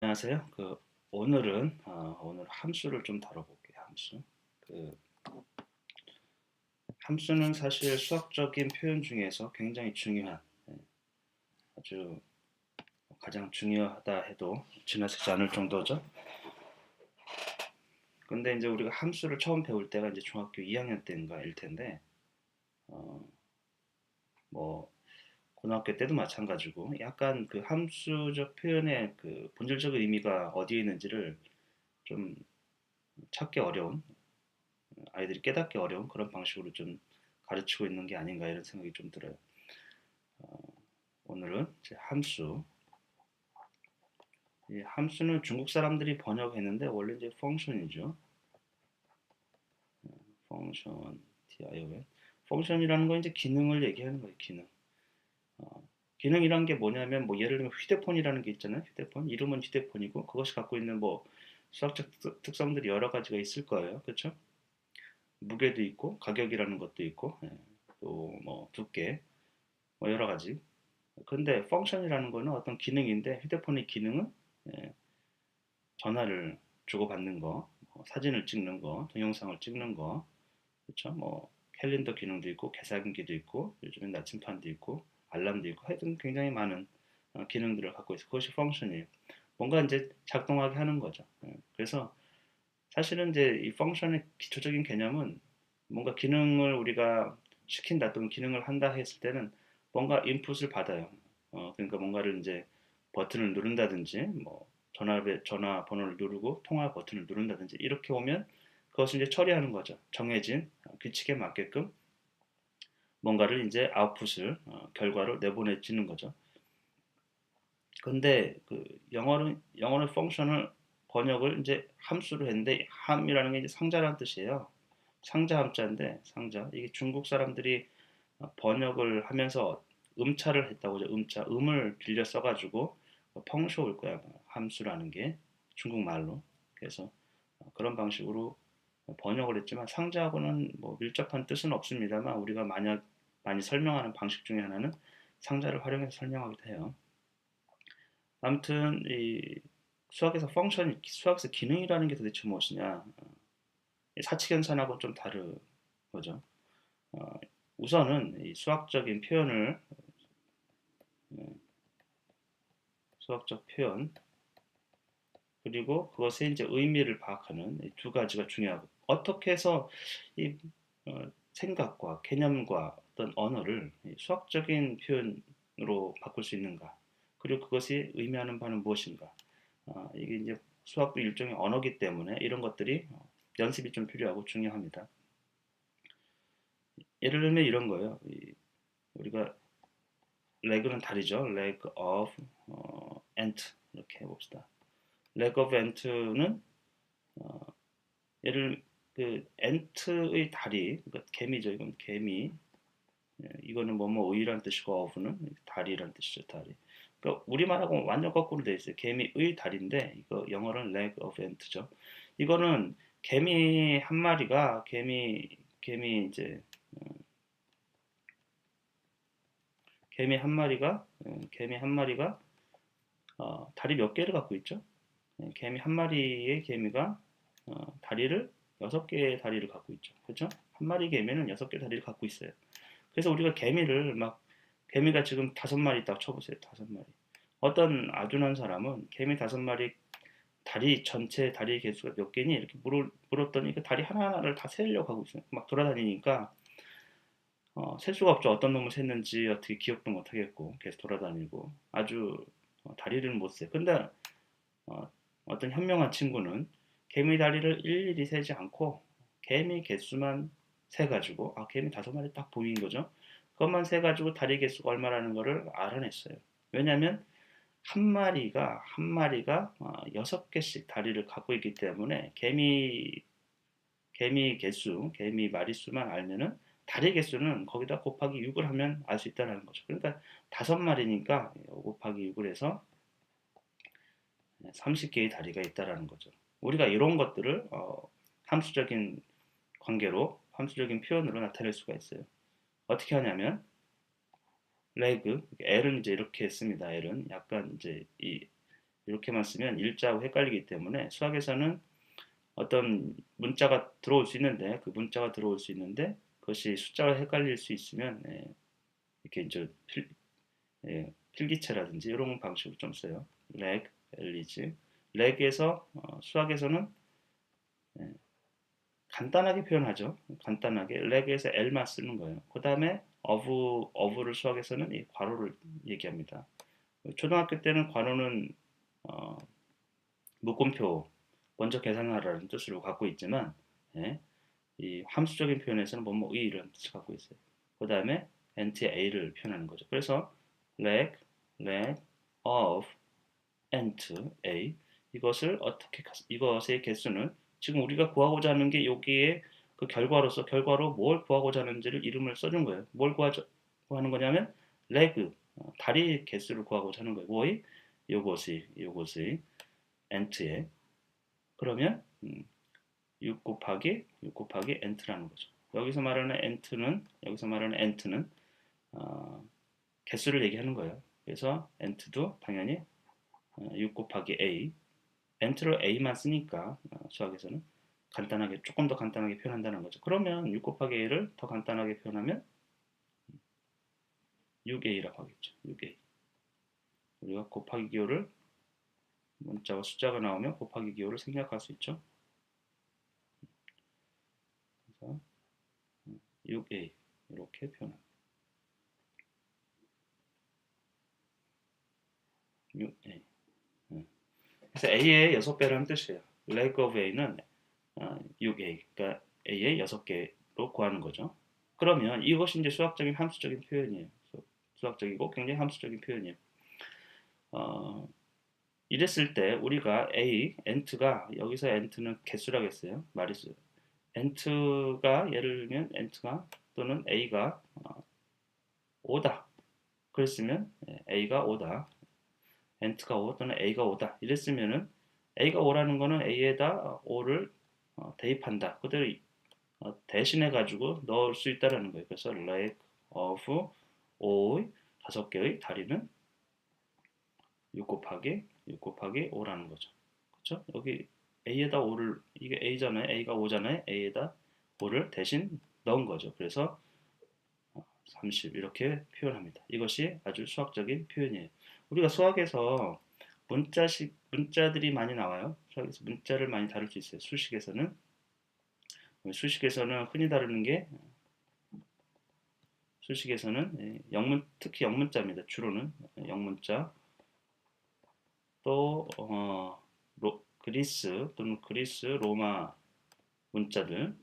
안녕하세요. 오늘은 오늘 함수를 좀 다뤄볼게요. 함수. 그 함수는 사실 수학적인 표현 중에서 굉장히 중요한, 예, 아주 가장 중요하다 해도 지나치지 않을 정도죠. 근데 이제 우리가 함수를 처음 배울 때가 이제 중학교 2학년 때인가일 텐데, 어, 뭐 고등학교 때도 마찬가지고 약간 그 함수적 표현의 그 본질적 의미가 어디에 있는지를 좀 찾기 어려운, 아이들이 깨닫기 어려운 그런 방식으로 좀 가르치고 있는 게 아닌가 이런 생각이 좀 들어요. 어, 오늘은 이제 함수. 이 함수는 중국 사람들이 번역했는데 원래 이제 펑션이죠. 펑션, TION. 펑션이라는 건 이제 기능을 얘기하는 거예요. 기능. 어, 기능이란 게 뭐냐면 뭐 예를 들면 휴대폰이라는 게 있잖아요. 휴대폰. 이름은 휴대폰이고 그것이 갖고 있는 뭐 수학적 특성들이 여러 가지가 있을 거예요. 그렇죠? 무게도 있고 가격이라는 것도 있고 또 뭐 두께 뭐 여러 가지. 근데 펑션이라는 거는 어떤 기능인데 휴대폰의 기능은 예, 전화를 주고받는 거, 뭐 사진을 찍는 거, 동영상을 찍는 거, 그렇죠? 뭐 캘린더 기능도 있고 계산기도 있고 요즘엔 나침판도 있고 알람도 있고 하여튼 굉장히 많은 기능들을 갖고 있어. 그것이 펑션이에요. 뭔가 이제 작동하게 하는 거죠. 그래서 사실은 이제 이 펑션의 기초적인 개념은 뭔가 기능을 우리가 시킨다 또는 기능을 한다 했을 때는 뭔가 인풋을 받아요. 그러니까 뭔가를 이제 버튼을 누른다든지 뭐 전화번호를 누르고 통화 버튼을 누른다든지 이렇게 오면 그것을 이제 처리하는 거죠. 정해진 규칙에 맞게끔 뭔가를 이제 아웃풋을 결과로 내보내지는 거죠. 근데 그 영어는 펑션을 번역을 이제 함수로 했는데 함이라는 게 이제 상자라는 뜻이에요. 상자 함자인데 상자 이게 중국 사람들이 번역을 하면서 음차를 했다고 하죠. 음차 음을 빌려 써가지고 펑쇼일 거야 함수라는 게 중국말로. 그래서 그런 방식으로 번역을 했지만 상자하고는 뭐 밀접한 뜻은 없습니다만 우리가 만약 많이 설명하는 방식 중에 하나는 상자를 활용해서 설명하기도 해요. 아무튼 이 수학에서 기능이라는 게 도대체 무엇이냐? 사칙연산하고 좀 다른 거죠. 어, 우선은 이 음, 수학적 표현 그리고 그것의 이제 의미를 파악하는 이두 가지가 중요하고 어떻게 해서 이 생각과 개념과 어떤 언어를 수학적인 표현으로 바꿀 수 있는가? 그리고 그것이 의미하는 바는 무엇인가? 이게 이제 수학도 일종의 언어기 때문에 이런 것들이 연습이 좀 필요하고 중요합니다. 예를 들면 이런 거예요. 우리가 leg는 다리죠. leg of ant 이렇게 해봅시다. leg of ant는 예를 그 ant의 다리, 그러니까 개미죠. 이건 개미. 이거는 뭐뭐 의란 뜻이고 of는 다리란 뜻이죠. 다리. 그러니까 우리말하고 완전 거꾸로 돼 있어요. 개미의 다리인데 이거 영어로는 leg of ant죠. 이거는 개미 이제 개미 한 마리가 다리 몇 개를 갖고 있죠? 개미 한 마리의 개미가 다리를 6개의 다리를 갖고 있죠. 그렇죠? 한 마리 개미는 6개 다리를 갖고 있어요. 그래서 우리가 개미가 지금 5마리 딱 쳐보세요. 5마리. 어떤 아둔한 사람은 개미 5마리 다리 전체 다리 개수가 몇 개니 이렇게 물었더니 그 다리 하나하나를 다 세려고 하고 있어요. 막 돌아다니니까 셀 수가 없죠. 어떤 놈을 샜는지 어떻게 기억도 못 하겠고 계속 돌아다니고 아주 다리를 못 세. 근데 어, 어떤 현명한 친구는 개미 다리를 일일이 세지 않고 개미 개수만 세가지고 개미 5마리 딱 보인 거죠. 그것만 세가지고 다리 개수가 얼마라는 거를 알아냈어요. 왜냐하면 한 마리가 6개씩 다리를 갖고 있기 때문에 개미 마리수만 알면은 다리 개수는 거기다 곱하기 6을 하면 알 수 있다는 거죠. 그러니까 5마리니까 곱하기 6을 해서 30개의 다리가 있다라는 거죠. 우리가 이런 것들을 함수적인 함수적인 표현으로 나타낼 수가 있어요. 어떻게 하냐면 레그 L은 이제 이렇게 씁니다. L은 약간 이제 이 이렇게만 쓰면 일자하고 헷갈리기 때문에 수학에서는 어떤 문자가 들어올 수 있는데 그 문자가 들어올 수 있는데 그것이 숫자와 헷갈릴 수 있으면 이렇게 이제 필기체라든지 이런 방식으로 좀 써요. leg, 엘리지. leg에서 수학에서는 예, 간단하게 표현하죠. 간단하게 leg에서 l만 쓰는 거예요. 그 다음에 of를 수학에서는 이 괄호를 얘기합니다. 초등학교 때는 괄호는 어, 묶음표 먼저 계산하라는 뜻으로 갖고 있지만 예, 이 함수적인 표현에서는 뭐뭐의 이런 뜻을 갖고 있어요. 그 다음에 n트의 a를 표현하는 거죠. 그래서 leg, of nth a 이것을 어떻게 이것의 개수는 지금 우리가 구하고자 하는 게 여기에 그 결과로 뭘 구하고자 하는지를 이름을 써준 거예요. 뭘 구하는 거냐면 leg 다리 개수를 구하고자 하는 거예요. 뭐의 요것이 nth의 그러면 6 곱하기 nth라는 거죠. 여기서 말하는 nth는 개수를 얘기하는 거예요. 그래서 nth도 당연히 6 곱하기 a nth로 a만 쓰니까 수학에서는 조금 더 간단하게 표현한다는 거죠. 그러면 6 곱하기 a를 더 간단하게 표현하면 6a라고 하겠죠. 6a. 우리가 곱하기 기호를 문자와 숫자가 나오면 곱하기 기호를 생략할 수 있죠. 그래서 6a 이렇게 표현합니다. 6a. 그래서 a의 6배라는 뜻이에요. leg of a는 6a, 그러니까 a의 6개로 구하는 거죠. 그러면 이것이 이제 수학적인 함수적인 표현이에요. 수학적이고 굉장히 함수적인 표현이에요. 이랬을 때 우리가 nth가 여기서 nth는 개수라고 했어요. 마리수. nth가 예를 들면 nth가 또는 a가 5다. 그랬으면 a가 5다. nth가 5 또는 a가 5다. 이랬으면은 a가 5라는 거는 a에다 5를 대입한다. 그대로 대신해 가지고 넣을 수 있다라는 거예요. 그래서 leg of 5의 5개의 다리는 6 곱하기 5라는 거죠. 그렇죠? 여기 a에다 5를 이게 a잖아요. a가 5잖아요. a에다 5를 대신 넣은 거죠. 그래서 30 이렇게 표현합니다. 이것이 아주 수학적인 표현이에요. 우리가 수학에서 문자들이 많이 나와요. 수학에서 문자를 많이 다룰 수 있어요. 수식에서는 흔히 다루는 게 수식에서는 특히 영문자입니다. 주로는 영문자 또 그리스 또는 로마 문자들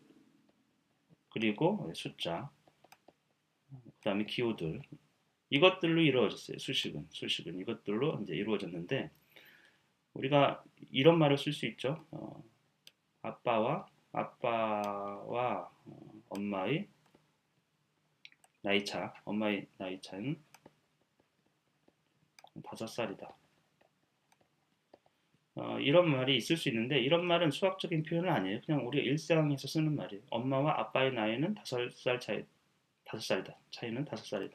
그리고 숫자 그 다음에 기호들 이것들로 이루어졌어요. 수식은 이것들로 이제 이루어졌는데 우리가 이런 말을 쓸 수 있죠. 아빠와 엄마의 엄마의 나이 차는 5살이다. 이런 말이 있을 수 있는데 이런 말은 수학적인 표현은 아니에요. 그냥 우리가 일상에서 쓰는 말이에요. 엄마와 아빠의 나이는 5살 차이다. 차이는 5살이다.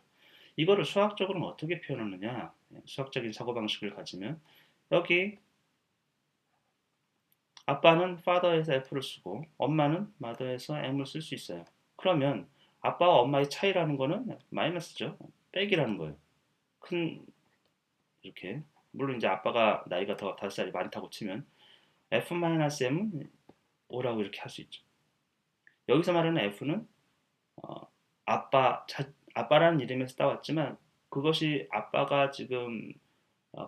이거를 수학적으로는 어떻게 표현하느냐? 수학적인 사고방식을 가지면 여기 아빠는 father에서 F를 쓰고 엄마는 mother에서 M을 쓸 수 있어요. 그러면 아빠와 엄마의 차이라는 거는 마이너스죠. 빼기라는 거예요. 이렇게 물론 이제 아빠가 나이가 더 5살이 많다고 치면 F-M은 5라고 이렇게 할 수 있죠. 여기서 말하는 F는 아빠라는 이름에서 따왔지만 그것이 아빠가 지금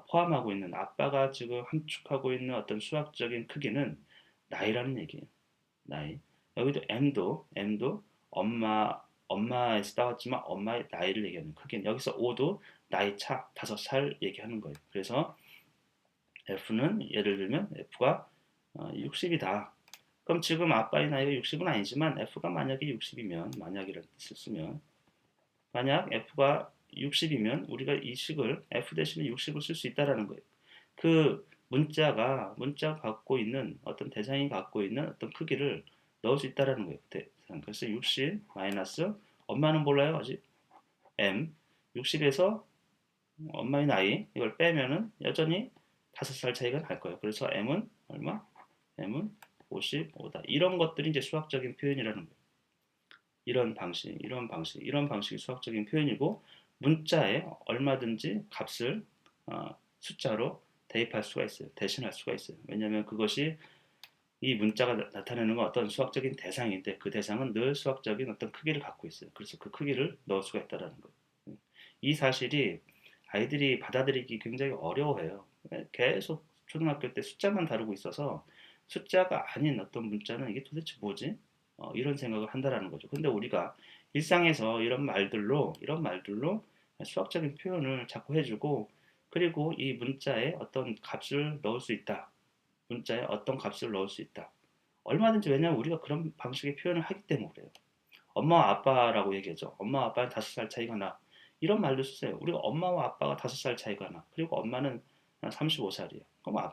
포함하고 있는 아빠가 지금 함축하고 있는 어떤 수학적인 크기는 나이라는 얘기예요. 나이. 여기도 M도 엄마에서 따왔지만 엄마의 나이를 얘기하는 크기는 여기서 5도 나이 차 5살 얘기하는 거예요. 그래서 F는 예를 들면 F가 60이다. 그럼 지금 아빠의 나이가 60은 아니지만 F가 만약에 60이면 만약이라는 뜻을 쓰면 만약 F가 60이면 우리가 이 식을 F 대신에 60을 쓸 수 있다라는 거예요. 그 문자가 갖고 있는 어떤 대상이 갖고 있는 어떤 크기를 넣을 수 있다라는 거예요. 그래서 60 마이너스 엄마는 몰라요 아직 M 60에서 엄마의 나이 이걸 빼면은 여전히 5살 차이가 날 거예요. 그래서 m은 얼마? m은 55다. 이런 것들이 이제 수학적인 표현이라는 거예요. 이런 방식이 수학적인 표현이고 문자에 얼마든지 값을 숫자로 대입할 수가 있어요. 대신할 수가 있어요. 왜냐하면 그것이 이 문자가 나타내는 건 어떤 수학적인 대상인데 그 대상은 늘 수학적인 어떤 크기를 갖고 있어요. 그래서 그 크기를 넣을 수가 있다는 거예요. 이 사실이 아이들이 받아들이기 굉장히 어려워해요. 계속 초등학교 때 숫자만 다루고 있어서 숫자가 아닌 어떤 문자는 이게 도대체 뭐지? 이런 생각을 한다라는 거죠. 근데 우리가 일상에서 이런 말들로 수학적인 표현을 자꾸 해주고 그리고 이 문자에 어떤 값을 넣을 수 있다. 문자에 어떤 값을 넣을 수 있다. 얼마든지 왜냐하면 우리가 그런 방식의 표현을 하기 때문에 그래요. 엄마와 아빠라고 얘기하죠. 엄마와 아빠는 5살 차이가 나. 이런 말도 쓰세요. 우리가 엄마와 아빠가 5살 차이가 나. 그리고 엄마는 35살이에요. 그럼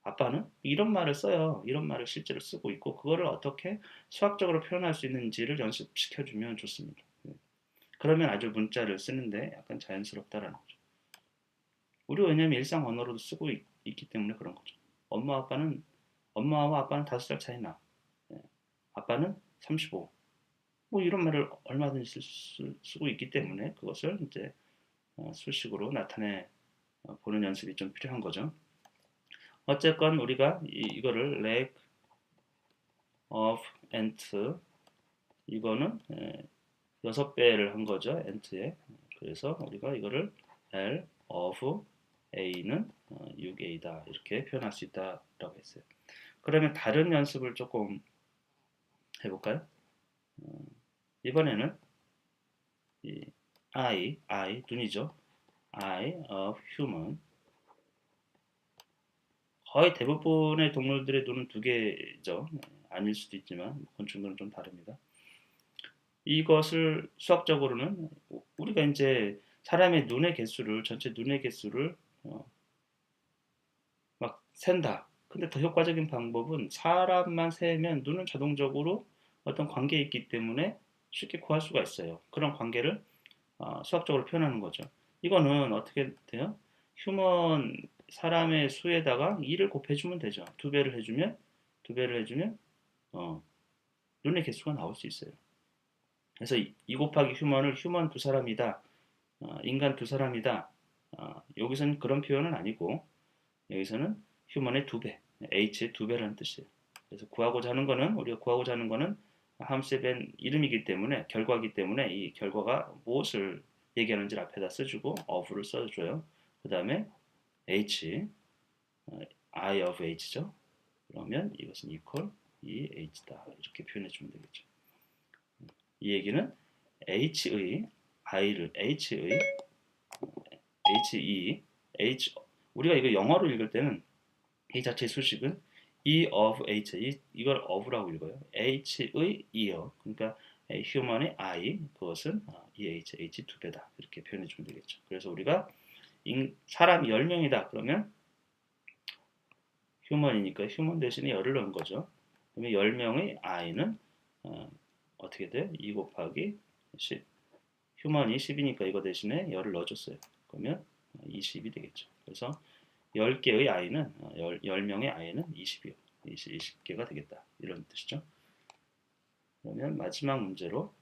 아빠는 이런 말을 써요. 이런 말을 실제로 쓰고 있고 그거를 어떻게 수학적으로 표현할 수 있는지를 연습시켜주면 좋습니다. 그러면 아주 문자를 쓰는데 약간 자연스럽다라는 거죠. 우리 왜냐하면 일상 언어로도 쓰고 있기 때문에 그런 거죠. 엄마와 아빠는 5살 차이 나. 아빠는 35. 뭐 이런 말을 얼마든지 쓰고 있기 때문에 그것을 이제 수식으로 나타내 보는 연습이 좀 필요한 거죠. 어쨌건 우리가 이거를 lack of ant 이거는 6배를 한 거죠. ant에. 그래서 우리가 이거를 L of A는 6A다 이렇게 표현할 수 있다라고 했어요. 그러면 다른 연습을 조금 해볼까요? 이번에는 이 I 눈이죠. eye of human 거의 대부분의 동물들의 눈은 2개죠. 아닐 수도 있지만 곤충들은 좀 다릅니다. 이것을 수학적으로는 우리가 이제 사람의 눈의 개수를 전체 눈의 개수를 막 센다. 근데 더 효과적인 방법은 사람만 세면 눈은 자동적으로 어떤 관계에 있기 때문에 쉽게 구할 수가 있어요. 그런 관계를 수학적으로 표현하는 거죠. 이거는 어떻게 돼요? 휴먼 사람의 수에다가 2를 곱해주면 되죠. 2배를 해주면 눈의 개수가 나올 수 있어요. 그래서 2 곱하기 휴먼을 휴먼 2사람이다. 인간 2사람이다. 여기서는 그런 표현은 아니고 여기서는 휴먼의 2배, h의 2배라는 뜻이에요. 그래서 우리가 구하고자 하는 거는 함수의 이름이기 때문에 결과이기 때문에 이 결과가 무엇을 얘기하는지를 앞에다 써주고 of를 써줘요. 그 다음에 h, I of h죠. 그러면 이것은 equal 이 h다 이렇게 표현해 주면 되겠죠. 이 얘기는 h의 h 우리가 이거 영어로 읽을 때는 이 자체의 수식은 E of H 이걸 of라고 읽어요. H의 E요. 그러니까 human의 I 그것은 EH, H 2배다 이렇게 표현해 주면 되겠죠. 그래서 우리가 사람이 10명이다 그러면 human이니까 human 대신에 열을 넣은 거죠. 그러면 10명의 I는 어떻게 돼요? 2 곱하기 10 human이 10이니까 이거 대신에 열을 넣어줬어요. 그러면 20이 되겠죠. 그래서 10개의 I는 10명의 I는 20이요. 20개가 되겠다. 이런 뜻이죠. 그러면 마지막 문제로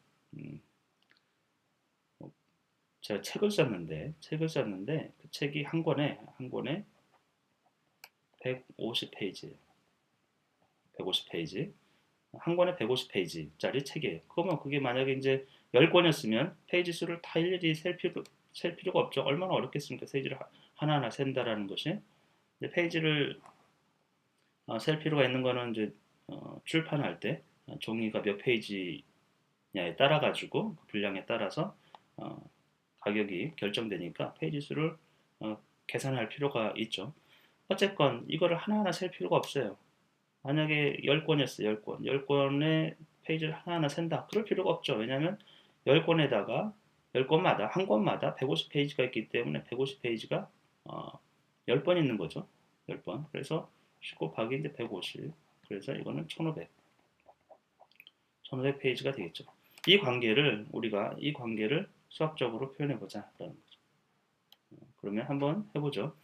제가 책을 썼는데 그 책이 한 권에 150페이지예요. 150페이지. 한 권에 150페이지짜리 책이에요. 그러면 그게 만약에 이제 10권이었으면 페이지 수를 다 일일이 셀 필요가 없죠. 얼마나 어렵겠습니까? 페이지를 하나하나 센다라는 것이. 페이지를 셀 필요가 있는 거는 이제 출판할 때 종이가 몇 페이지냐에 따라 가지고 그 분량에 따라서 가격이 결정되니까 페이지 수를 계산할 필요가 있죠. 어쨌건 이거를 하나하나 셀 필요가 없어요. 만약에 10권이었어요. 10권. 10권의 페이지를 하나하나 센다. 그럴 필요가 없죠. 왜냐하면 10권에다가 10권마다 한 권마다 150페이지가 있기 때문에 150페이지가 10번 있는 거죠. 10번. 그래서 10 곱하기 이제 150. 그래서 이거는 1500페이지가 되겠죠. 우리가 이 관계를 수학적으로 표현해 보자라는 거죠. 그러면 한번 해보죠.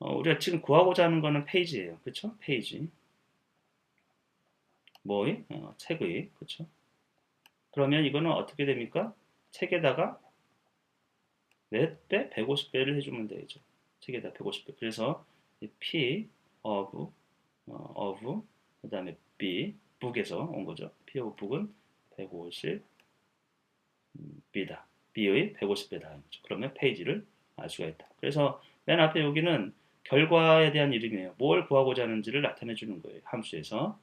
우리가 지금 구하고자 하는 거는 페이지예요. 그렇죠? 페이지. 뭐의? 책의. 그렇죠? 그러면 이거는 어떻게 됩니까? 책에다가 몇 배? 150배를 해주면 되죠. 책에다 150배. 그래서 P of 그다음에 B book에서 온 거죠. P of book은 150B다. B의 150배다. 그러면 페이지를 알 수가 있다. 그래서 맨 앞에 여기는 결과에 대한 이름이에요. 뭘 구하고자 하는지를 나타내 주는 거예요. 함수에서.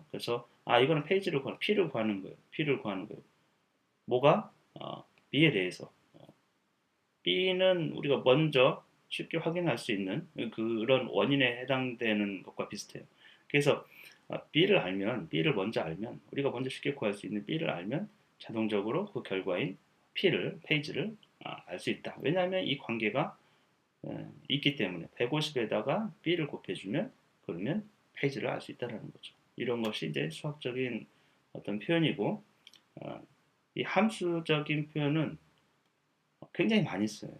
그래서 이거는 페이지를 구하는 P를 구하는 거예요. P를 구하는 거예요. 뭐가? B에 대해서. B는 우리가 먼저 쉽게 확인할 수 있는 그런 원인에 해당되는 것과 비슷해요. 그래서 B를 먼저 알면 우리가 먼저 쉽게 구할 수 있는 B를 알면 자동적으로 그 결과인 페이지를 알 수 있다. 왜냐하면 이 관계가 있기 때문에 150에다가 B를 곱해주면 그러면 페이지를 알 수 있다는 거죠. 이런 것이 이제 수학적인 어떤 표현이고 이 함수적인 표현은 굉장히 많이 써요.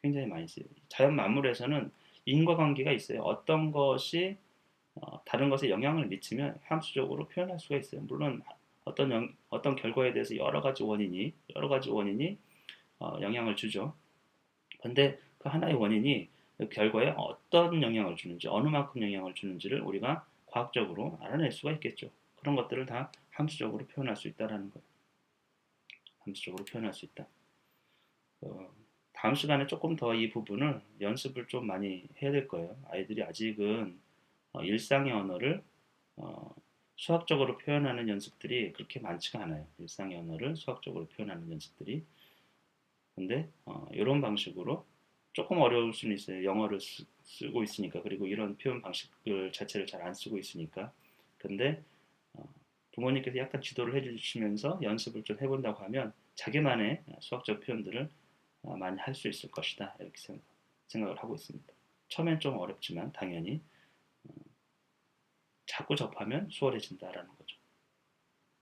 굉장히 많이 써요. 자연 만물에서는 인과관계가 있어요. 어떤 것이 다른 것에 영향을 미치면 함수적으로 표현할 수가 있어요. 물론 어떤 결과에 대해서 여러 가지 원인이 영향을 주죠. 근데 그 하나의 원인이 그 결과에 어떤 영향을 주는지, 어느 만큼 영향을 주는지를 우리가 과학적으로 알아낼 수가 있겠죠. 그런 것들을 다 함수적으로 표현할 수 있다라는 거예요. 함수적으로 표현할 수 있다. 어, 다음 시간에 조금 더 이 부분을 연습을 좀 많이 해야 될 거예요. 아이들이 아직은 일상의 언어를 어, 수학적으로 표현하는 연습들이 그렇게 많지가 않아요. 일상의 언어를 수학적으로 표현하는 연습들이. 근데 이런 방식으로 조금 어려울 수는 있어요. 영어를 쓰고 있으니까. 그리고 이런 표현 방식을 자체를 잘 안 쓰고 있으니까. 근데 어, 부모님께서 약간 지도를 해주시면서 연습을 좀 해본다고 하면 자기만의 수학적 표현들을 많이 할 수 있을 것이다. 이렇게 생각을 하고 있습니다. 처음엔 좀 어렵지만 당연히 자꾸 접하면 수월해진다라는 거죠.